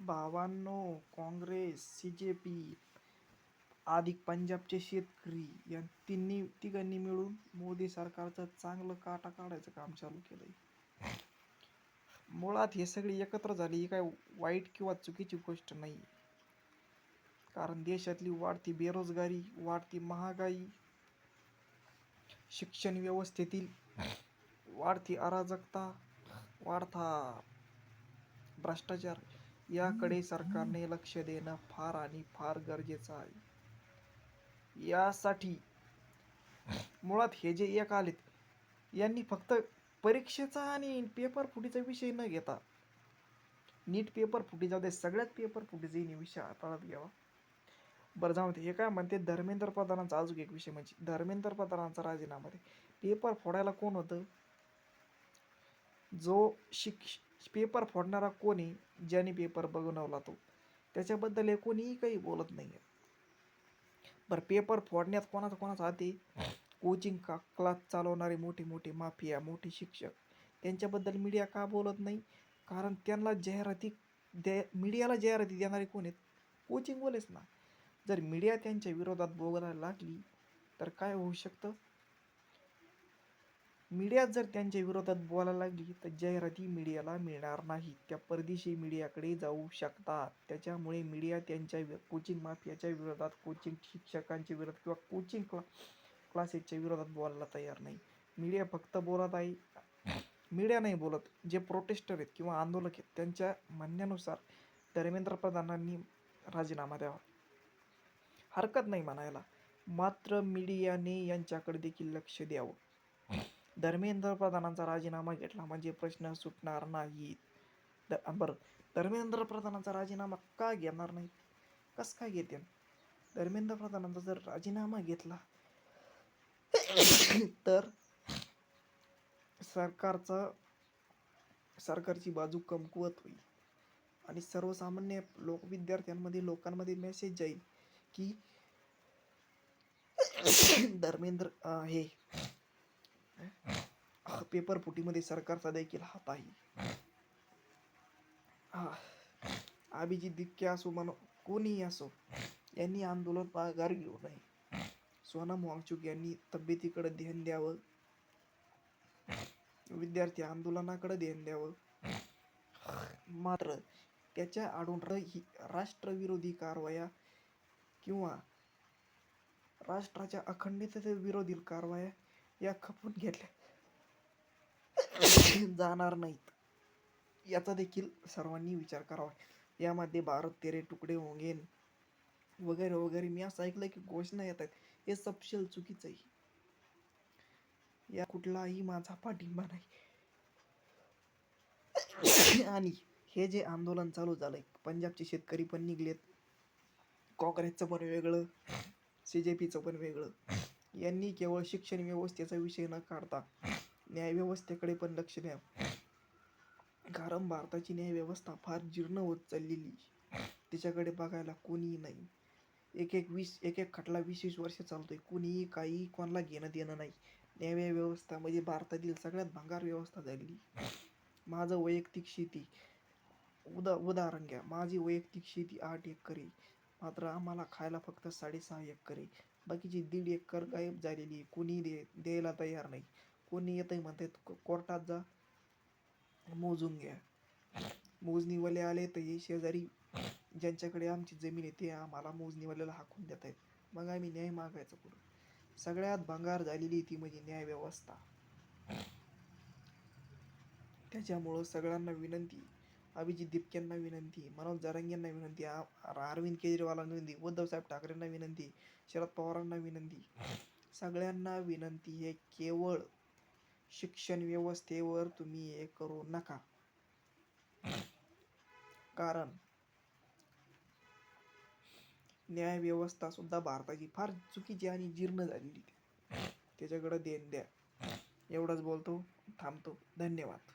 भावांनो, काँग्रेस, CJP अधिक पंजाबचे शेतकरी या तिघांनी मिळून मोदी सरकारचं चांगलं काटा काढायचं काम चालू केलंय. मुळात हे सगळे एकत्र झाले ही काय वाईट किंवा चुकीची गोष्ट नाही. कारण देशातली वाढती बेरोजगारी, वाढती महागाई, शिक्षण व्यवस्थेतील वाढती अराजकता, वाढता भ्रष्टाचार याकडे सरकारने लक्ष देणं फार आणि फार गरजेचं आहे. यासाठी मुळात हे जे एक आलेत यांनी फक्त परीक्षेचा आणि पेपर फुटीचा विषय न घेता, नीट पेपर फुटी जाऊ दे, सगळ्यात पेपर फुटीचा विषय हाताळत घ्यावा. बरं जाऊ दे, हे काय म्हणते धर्मेंद्र प्रधानांचा अजून एक विषय म्हणजे धर्मेंद्र प्रधानांचा राजीनामा. पेपर फोडायला कोण होतं? जो पेपर फोडणारा कोणी, ज्याने पेपर बनवला तो, त्याच्याबद्दल कोणीही काही बोलत नाही. बरं, पेपर फोडण्यात कोणाचा हात आहे? कोचिंग क्लास चालवणारे मोठे मोठे माफिया, मोठे शिक्षक, त्यांच्याबद्दल मीडिया का बोलत नाही? कारण त्यांना मीडियाला जाहिराती देणारे कोण आहेत? कोचिंगवालेच ना. जर मीडिया त्यांच्या विरोधात बोलायला लागली तर काय होऊ शकतं? मीडिया जर त्यांच्या विरोधात बोलायला लागली तर जाहिराती मीडियाला मिळणार नाही, त्या परदेशी मीडियाकडे जाऊ शकतात. त्याच्यामुळे मीडिया त्यांच्या कोचिंग माफियाच्या विरोधात, कोचिंग शिक्षकांच्या विरोधात किंवा कोचिंग क्लासेसच्या विरोधात बोलायला तयार नाही. मीडिया फक्त बोलत आहे, मीडिया नाही बोलत, जे प्रोटेस्टर आहेत किंवा आंदोलक आहेत त्यांच्या म्हणण्यानुसार धर्मेंद्र प्रधानांनी राजीनामा द्यावा. हरकत नाही म्हणायला, मात्र मीडियाने यांच्याकडे देखील लक्ष द्यावं. धर्मेंद्र प्रधानांचा राजीनामा घेतला म्हणजे प्रश्न सुटणार नाहीत. बरं, धर्मेंद्र प्रधानांचा राजीनामा का घेणार नाहीत? कसं काय घेते? धर्मेंद्र प्रधानांचा जर राजीनामा घेतला तर सरकारची बाजू कमकुवत होईल आणि सर्वसामान्य लोकांमध्ये मेसेज जाईल की धर्मेंद्र पेपर फुटीमध्ये सरकारचा देखील हात आहे. अभिजित दिपके असो, कोणीही असो, यांनी आंदोलन माघार घेऊ नये. सोनम वांगचुक यांनी तब्येतीकडे ध्यान द्यावं, विद्यार्थी आंदोलनाकडे ध्यान द्यावं. मात्र त्याच्या आडून राष्ट्रविरोधी कारवाया किंवा राष्ट्राच्या अखंडतेविरोधी कारवाया या खपून घेतल्या जाणार नाहीत, याचा देखील सर्वांनी विचार करावा. यामध्ये भारत तेरे तुकडे होंगे वगैरे वगैरे मी असं ऐकलं की घोषणा येत आहेत. हे सपशेल चुकीचं आहे. या कुठलाही माझा पाठिंबा नाही. आणि हे जे आंदोलन चालू झालंय, पंजाबचे शेतकरी पण निघलेत, काँग्रेसचं पण वेगळं, CJPचं पण वेगळं, यांनी केवळ शिक्षण व्यवस्थेचा विषय न काढता न्यायव्यवस्थेकडे पण लक्ष द्यावं. कारण भारताची न्यायव्यवस्था फार जीर्ण होत चाललेली, तिच्याकडे बघायला कोणीही नाही. एक खटला 20 वर्ष चालतोय, कोणीही काही कोणाला घेणं देणं नाही. न्यायव्यवस्था म्हणजे भारतातील सगळ्यात भंगार व्यवस्था झालेली. माझं वैयक्तिक शेती उदाहरण घ्या, माझी वैयक्तिक शेती 8 एकर आहे, मात्र आम्हाला खायला फक्त 6.5 एकर आहे. बाकीची 1.5 एकर गायब झालेली, कोणी द्यायला तयार नाही. कोणी येतंय म्हणतात कोर्टात जा, मोजून घ्या. मोजणीवाले आले तर हे शेजारी ज्यांच्याकडे आमची जमीन आहे ते आम्हाला मोजणीवाल्याला हाकून देत आहेत. मग आम्ही न्याय मागायचं कुठं? सगळ्यात भंगार झालेली ती म्हणजे न्यायव्यवस्था. त्याच्यामुळं सगळ्यांना विनंती, अभिजित दिपकेंना विनंती, मनोज जरांगेंना विनंती, अरविंद केजरीवालांना विनंती, उद्धवसाहेब ठाकरेंना विनंती, शरद पवारांना विनंती, सगळ्यांना विनंती आहे, केवळ शिक्षण व्यवस्थेवर तुम्ही हे करू नका. कारण न्यायव्यवस्था सुद्धा भारताची फार चुकीची आणि जीर्ण झालेली, त्याच्याकडे ध्यान द्या. एवढंच बोलतो, थांबतो. धन्यवाद.